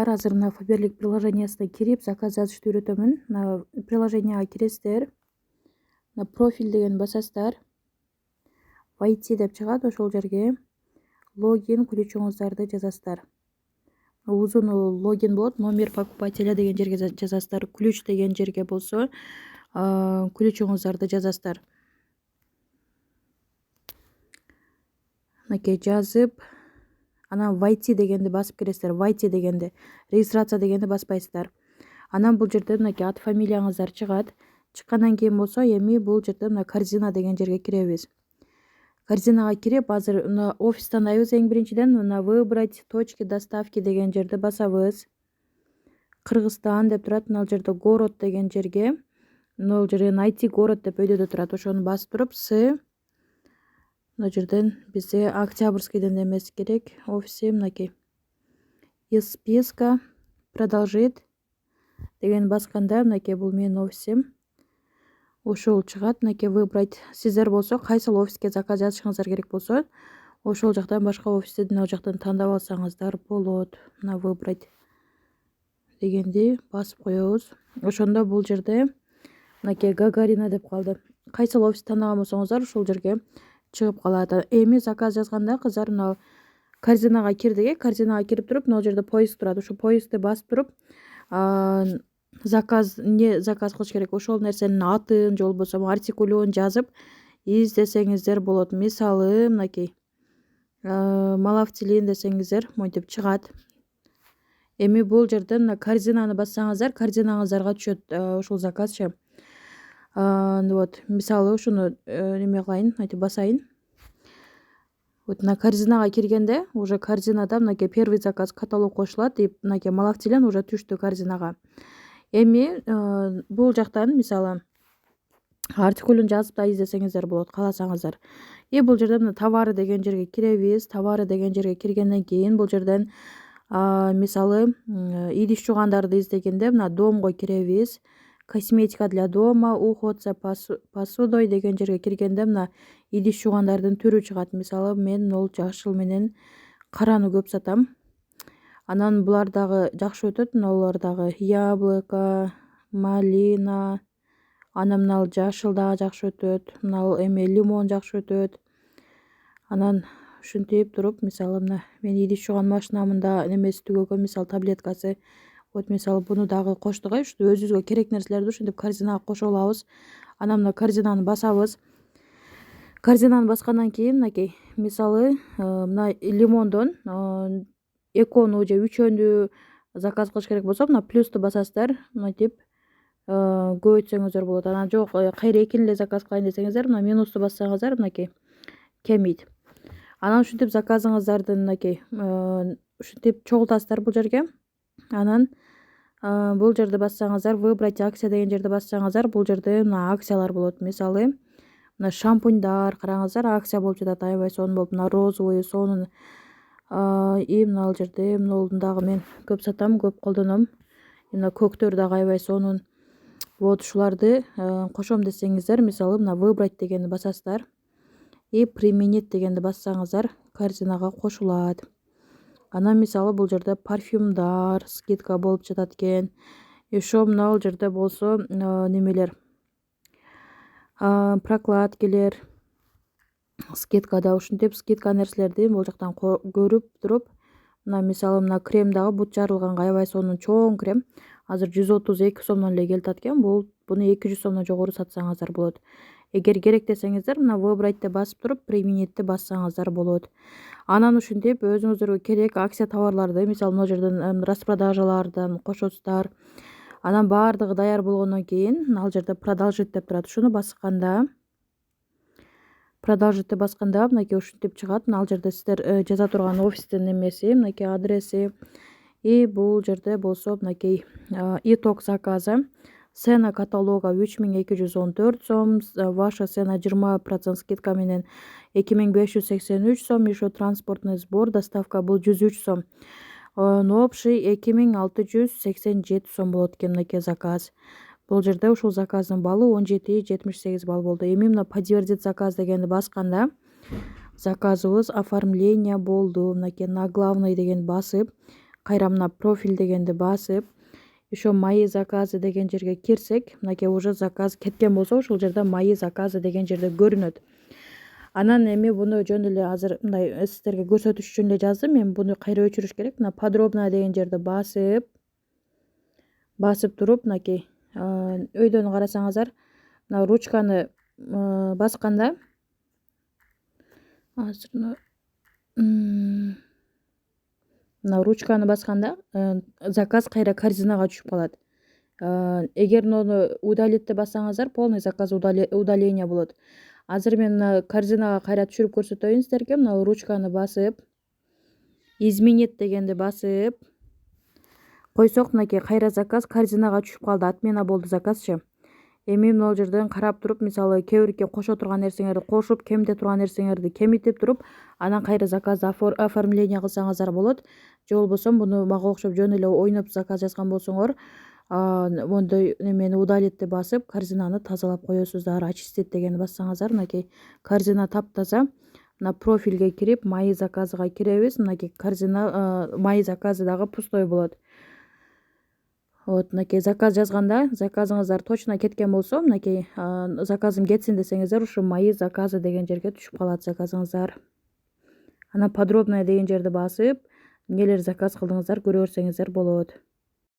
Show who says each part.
Speaker 1: Азыр мына Faberlic приложениясына кирип заказ жазышты үйрөтөмүн. Мына приложенияга киресиздер. Мына профиль деген басасыздар. Войти деп чыгат, ошол жерге логин ключуңуздарды жазасыздар. Узун логин болот, номер покупателя деген жерге жазасыздар. Ключ деген жерге болсо ключуңуздарды жазасыздар. Мынакей жазып, анан войти дегенди басып киресиздер. Войти дегенди, регистрация дегенди баспайсыздар. Анан бул жерде мынакей ат фамилияңыздар чыгат. Чыккандан кийин болсо эми бул жерде мына корзина деген жерге киребиз. Корзинага кирип, азыр мына офис тандайбыз. Эң биринчиден мына выбрать точки доставки деген жерди басабыз. Кыргызстан деп турат, мына жерде город деген жерге, мына жерде найти город деп өйдөдө турат. Ошону басып туруп мына жерден бизде Октябрьскийден эмес керек. Офиси мынакей. Из списка продолжить деген басканда мынакей бул менин офисим. Ошол чыгат. Мынакей выбрать. Сиздер болсо кайсыл офиске заказ жазышыңыздар керек болсо, ошол жактан башка офисти мына жактан тандап алсаңыздар болот. Мына выбрать дегенди басып коебуз. Ошондо бул жерде мынакей Гагарина деп калды. Кайсыл офисти тандаган болсоңуздар ошол жерге чыгып калат. Эми заказ жазганда кыздар мына корзинага кирдик. Корзинага кирип туруп, мына жерде поиск турат. Ошо поискти басып туруп, не заказ кылыш керек, ошол нерсенин атын же болбосо артикулун жазып издесеңиздер болот. Мисалы, мынакей малавтилин десеңиздер монтип чыгат. Эми бул жерден мына корзинаны бассаңыздар, корзинаңыздарга түшөт ушул заказчы. Вот, мисалы ушуну неме кылайын, айтып басайын. Вот на корзинага киргенде, уже корзинада мынакей первый заказ каталог кошулат, и мынакей малавтилин уже түштү корзинага. Эми бул жактан мисалы артикулун жазып да издесеңиздер болот, кааласаңыздар. И бул жерде мына товары деген жерге киребиз. Товары деген жерге киргенден кийин бул жерден мисалы идиш жуугандарды издегенде мына домго киребиз. Косметика для дома, уход за посудой деген жерге киргенде мына идиш жуугандардын түрү чыгат. Мисалы мен ол жашыл менен караны көп сатам. Анан булар дагы жакшы өтөт. Мыналар дагы яблоко, малина, анан мына жашыл дагы жакшы өтөт. Мына эме лимон жакшы өтөт. Анан ушинтип туруп, мисалы мына мен идиш жууган машинамында немеси түгөгөн, мисалы таблеткасы. Вот мисалы буну дагы коштук. Ушу өзүбүзгө керек нерселерди ушинтип корзинага кошо алабыз. Анан мына корзинаны басабыз. Корзинаны баскандан кийин мынакей мисалы мына лимондон экону же үчөндү заказ кылыш керек болсо, мына плюсту басасыздар. Мынтип көбөйтсөңүздөр болот. Анан жок, кайра экини эле заказ кылайын десеңиздер, мына минусту бассаңыздар мынакей кемийт. Анан ушинтип заказыңыздардын мынакей ушинтип чогултасыздар бул жерге. Анан бул жерди бассаңыздар, выбрать акция деген жерди бассаңыздар, бул жерде мына акциялар болот. Мисалы мына шампуньдар караңыздар, акция болуп жатат, аябай сонун болуп, мына розовый сонун. И мына жерде мыналардын дагы мен көп сатам, көп колдоном. Мына көктөр дагы аябай сонун. Вот ушуларды кошом десеңиздер, мисалы мына выбрать дегенди басасыздар. И применить дегенди бассаңыздар, корзинага кошулат. Анан мисалы бул жерде парфюмдар скидка болуп жатат экен. Ошо мына жерде болсо немелер прокладкалар скидкада. Ушинтип скидка нерселерди бул жактан көрүп туруп, мына мисалы мына крем дагы бут жарылганга аябай сонун чоң крем. Азыр 132 сомдон эле келатат экен. Буну 200 сомдон жогору сатсаңыздар болот. Эгер керек десеңиздер, мына выбрайтты басып туруп, применитти бассаңыздар болот. Анан ушинтип өзүңүздөргө керек акция товарларды, мисалы мына жерден распродажалардан кошосуздар. Анан баардыгы даяр болгондон кийин ал жерде продолжить деп турат. Ушуну басканда мынакей ушинтип чыгат. Ал жерде сиздер жаза турган офистин немеси, мынакей адреси. И бул жерде болсо мынакей итог заказа. Цена каталога 3214 сом, ваша цена 20% скидка менен 2583 сом, еще транспортный сбор, доставка бул 103 сом. Общий 2687 сом болот экен мынакей заказ. Бул жерде ушул заказдын баллы 17,78 балл болду. Эми мына подтвердить заказ дегенди басканда заказыбыз оформление болду. Мынакей на главный деген басып кайра мына профиль дегенди басып еще мои заказы деген жерге кирсек, мынакей уже заказ кеткен болсо ошол жерде мои заказы деген жерде көрүнөт. Анан эми буну жөн эле азыр мындай сиздерге көрсөтүш үчүн эле жаздым. Эми буну кайра өчүрүш керек. Мына подробно деген жерди басып туруп мынакей өйдөн карасаңыздар, мына ручканы басканда азыр мына ручканы басканда заказ кайра корзинага түшүп калат. Эгер муну удалить деп бассаңыздар, полный заказ удаление болот. Азыр мен мына корзинага кайра түшүрүп көрсөтөйүн сиздерге. Мына ручканы басып, изменить дегенди басып койсок, мынакей кайра заказ корзинага түшүп калды. Отмена болду заказчы. Эми могул жерден карап туруп, мисалы кээ бирке кошо турган нерсеңерди кошуп, кемите турган нерсеңерди кемитип туруп, анан кайра заказды оформление кылсаңыздар болот. Же болбосо буну мага окшоп жөн эле ойноп заказ жазган болсоңор, мондой немени удалить деп басып, корзинаны тазалап коесуздар. Очистить дегенди бассаңыздар, мынакей корзина таптаза. Мына профилге кирип, мои заказыга киребиз. Мынакей корзина мои заказы дагы пустой болот. Вот, мынакей заказ жазганда, заказыңыздар точно кеткен болсо, мынакей заказым кетсин десеңиздер, ушу мои заказы деген жерге түшүп калат заказыңыздар. Анан подробно деген жерди басып, эмнелер заказ кылдыңыздар көрө берсеңиздер болот.